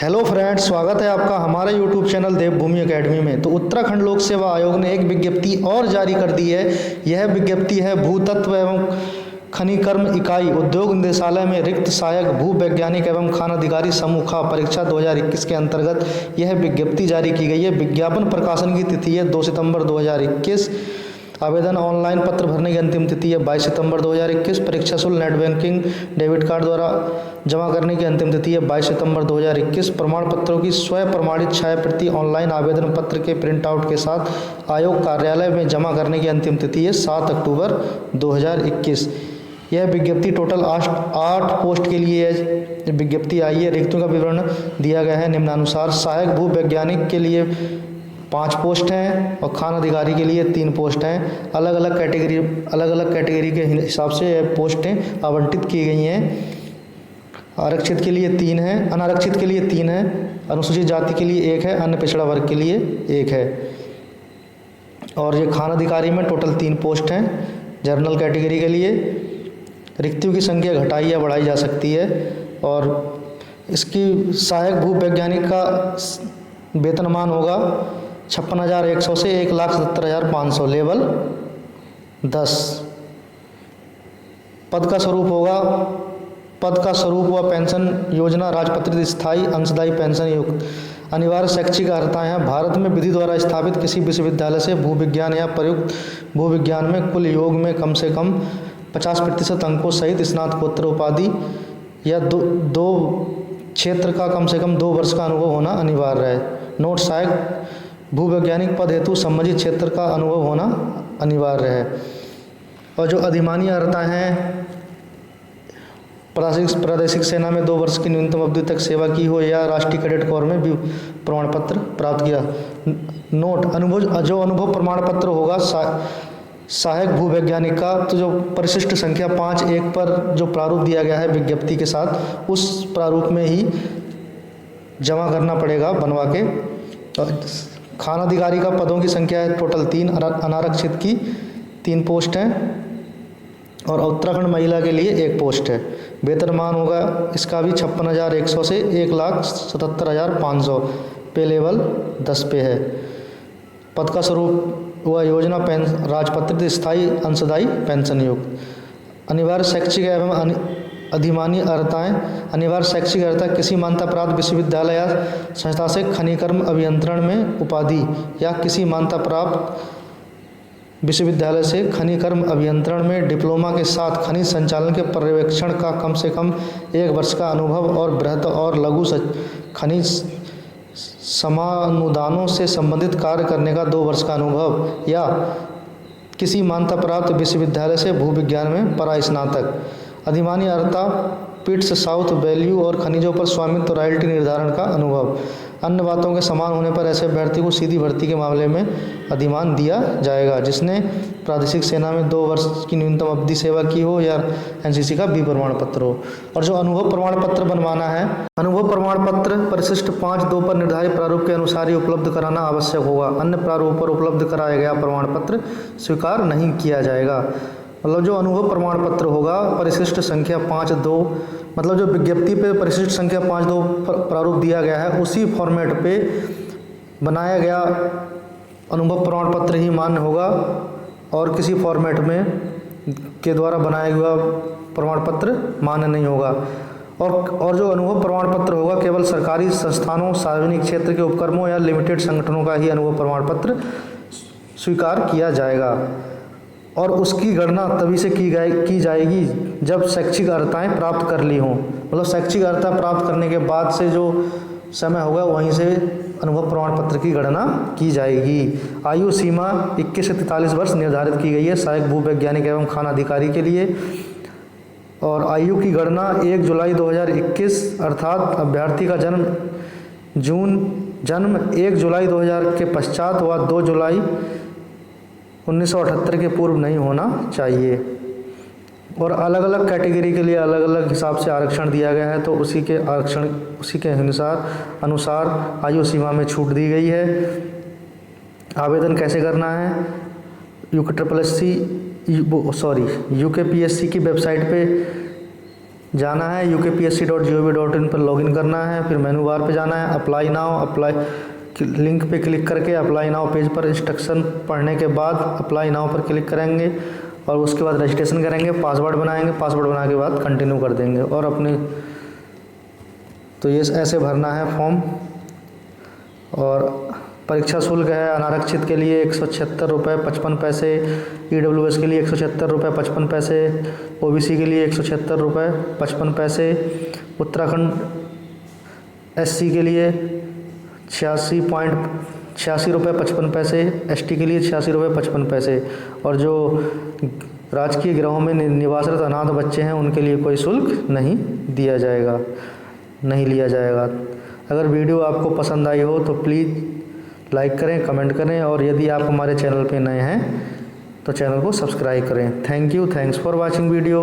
Hello friends, स्वागत है आपका हमारे यूट्यूब चैनल देवभूमि एकेडमी में। तो उत्तराखंड लोक सेवा आयोग ने एक विज्ञप्ति और जारी कर दी है। यह विज्ञप्ति है भूतत्व एवं खनिकर्म इकाई उद्योग निदेशालय में रिक्त सहायक भू वैज्ञानिक एवं खानाधिकारी समूह खा परीक्षा 2021 के अंतर्गत यह विज्ञप्ति जारी की गई है। विज्ञापन प्रकाशन की तिथि है 2 सितंबर 2021। आवेदन ऑनलाइन पत्र भरने की अंतिम तिथि है 22 सितंबर 2021। परीक्षा शुल्क नेट बैंकिंग डेबिट कार्ड द्वारा जमा करने की अंतिम तिथि है 22 सितंबर 2021। प्रमाण पत्रों की स्व प्रमाणित छाया प्रति ऑनलाइन आवेदन पत्र के प्रिंट आउट के साथ आयोग कार्यालय में जमा करने की अंतिम तिथि है 7 अक्टूबर 2021। यह विज्ञप्ति टोटल 8 पोस्ट के लिए विज्ञप्ति आई है। रिक्तियों का विवरण दिया गया है निम्नानुसार। सहायक भू वैज्ञानिक के लिए 5 पोस्ट हैं और खान अधिकारी के लिए 3 पोस्ट हैं। अलग अलग कैटेगरी के हिसाब से यह पोस्टें आवंटित की गई हैं। आरक्षित के लिए 3 हैं, अनारक्षित के लिए 3 हैं, अनुसूचित जाति के लिए 1 है, अन्य पिछड़ा वर्ग के लिए 1 है। और ये खान अधिकारी में टोटल 3 पोस्ट हैं। जनरल कैटेगरी के लिए रिक्तियों की संख्या घटाई या बढ़ाई जा सकती है। और इसकी सहायक भू वैज्ञानिक का वेतनमान होगा 56,100 से 1,70,500 लेवल 10। पद का स्वरूप व पेंशन योजना राजपत्रित स्थायी अंशदायी पेंशन युक्त। अनिवार्य शैक्षिक अर्हताएं हैं। भारत में विधि द्वारा स्थापित किसी विश्वविद्यालय से भूविज्ञान या प्रयुक्त भूविज्ञान में कुल योग में कम से कम 50% अंकों सहित स्नातकोत्तर उपाधि या दो क्षेत्र का कम से कम 2 वर्ष का अनुभव होना अनिवार्य है। नोट: सहायक भूवैज्ञानिक पद हेतु संबंधित क्षेत्र का अनुभव होना अनिवार्य है। और जो अधिमानी अर्हताएं हैं, प्रादेशिक सेना में 2 वर्ष की न्यूनतम अवधि तक सेवा की हो या राष्ट्रीय कैडेट कोर में भी प्रमाण पत्र प्राप्त किया। नोट: जो अनुभव प्रमाण पत्र होगा सहायक भूवैज्ञानिक का, तो जो परिशिष्ट संख्या 5.1 पर जो प्रारूप दिया गया है विज्ञप्ति के साथ, उस प्रारूप में ही जमा करना पड़ेगा बनवा के। खान अधिकारी का पदों की संख्या है टोटल 3, अनारक्षित की 3 पोस्ट हैं और उत्तराखंड महिला के लिए 1 पोस्ट है। वेतनमान होगा इसका भी 56,100 से 1,77,500 पे लेवल 10 पे है। पद का स्वरूप व योजना राजपत्रित स्थायी अंशदायी पेंशन युक्त। अनिवार्य शैक्षिक एवं अधिमानी अर्हताएं। अनिवार्य शैक्षिक अर्हता किसी मान्यता प्राप्त विश्वविद्यालय या संस्था से खनिकर्म अभियंत्रण में उपाधि या किसी मान्यता प्राप्त विश्वविद्यालय से खनिकर्म अभियंत्रण में डिप्लोमा के साथ खनिज संचालन के पर्यवेक्षण का कम से कम 1 वर्ष का अनुभव और बृहत और लघु खनिज समानुदानों से संबंधित कार्य करने का 2 वर्ष का अनुभव या किसी मान्यता प्राप्त विश्वविद्यालय से भूविज्ञान में परास्नातक। अधिमानी अर्हता पिट्स साउथ वैल्यू और खनिजों पर स्वामित्व रॉयल्टी निर्धारण का अनुभव। अन्य बातों के समान होने पर ऐसे अभ्यर्थी को सीधी भर्ती के मामले में अधिमान दिया जाएगा जिसने प्रादेशिक सेना में 2 वर्ष की न्यूनतम अवधि सेवा की हो या एनसीसी का बी प्रमाण पत्र हो। और जो अनुभव प्रमाण पत्र बनवाना है, अनुभव प्रमाण पत्र परिशिष्ट 5.2 पर निर्धारित प्रारूप के अनुसार ही उपलब्ध कराना आवश्यक होगा। अन्य प्रारूप पर उपलब्ध कराया गया प्रमाण पत्र स्वीकार नहीं किया जाएगा। मतलब जो अनुभव प्रमाण पत्र होगा परिशिष्ट संख्या 5.2, मतलब जो विज्ञप्ति पे परिशिष्ट संख्या 5.2 प्रारूप दिया गया है उसी फॉर्मेट पे बनाया गया अनुभव प्रमाण पत्र ही मान्य होगा और किसी फॉर्मेट में के द्वारा बनाया हुआ प्रमाण पत्र मान्य नहीं होगा। और जो अनुभव प्रमाण पत्र होगा केवल सरकारी संस्थानों, सार्वजनिक क्षेत्र के उपक्रमों या लिमिटेड संगठनों का ही अनुभव प्रमाण पत्र स्वीकार किया जाएगा। और उसकी गणना तभी से की जाएगी जब शैक्षिक अर्हताएं प्राप्त कर ली हों। मतलब शैक्षिक अर्हता प्राप्त करने के बाद से जो समय होगा वहीं से अनुभव प्रमाण पत्र की गणना की जाएगी। आयु सीमा 21 से 43 वर्ष निर्धारित की गई है सहायक भूवैज्ञानिक एवं खान अधिकारी के लिए। और आयु की गणना 1 जुलाई 2021 अर्थात अभ्यर्थी का जन्म 1 जुलाई 2000 के पश्चात व 2 जुलाई 1978 के पूर्व नहीं होना चाहिए। और अलग अलग कैटेगरी के लिए अलग अलग हिसाब से आरक्षण दिया गया है, तो उसी के अनुसार आयु सीमा में छूट दी गई है। आवेदन कैसे करना है? यूकेपीएससी की वेबसाइट पे जाना है, upsc.gov.in पर लॉगिन करना है, फिर मेनू बार पे जाना है, अप्लाई नाउ लिंक पे क्लिक करके अप्लाई नाउ पेज पर इंस्ट्रक्शन पढ़ने के बाद अप्लाई नाउ पर क्लिक करेंगे और उसके बाद रजिस्ट्रेशन करेंगे, पासवर्ड बनाएंगे, पासवर्ड बनाने के बाद कंटिन्यू कर देंगे और अपने तो ये ऐसे भरना है फॉर्म। और परीक्षा शुल्क है अनारक्षित के लिए 176 रुपये 55 पैसे, EWS के लिए 176 रुपये 55 पैसे, OBC के लिए 176 रुपये 55 पैसे, उत्तराखंड SC के लिए 86 रुपये 55 पैसे, ST के लिए 86 रुपये 55 पैसे और जो राजकीय गृहों में निवासरत अनाथ बच्चे हैं उनके लिए कोई शुल्क नहीं लिया जाएगा। अगर वीडियो आपको पसंद आई हो तो प्लीज़ लाइक करें, कमेंट करें और यदि आप हमारे चैनल पे नए हैं तो चैनल को सब्सक्राइब करें। Thanks for watching video.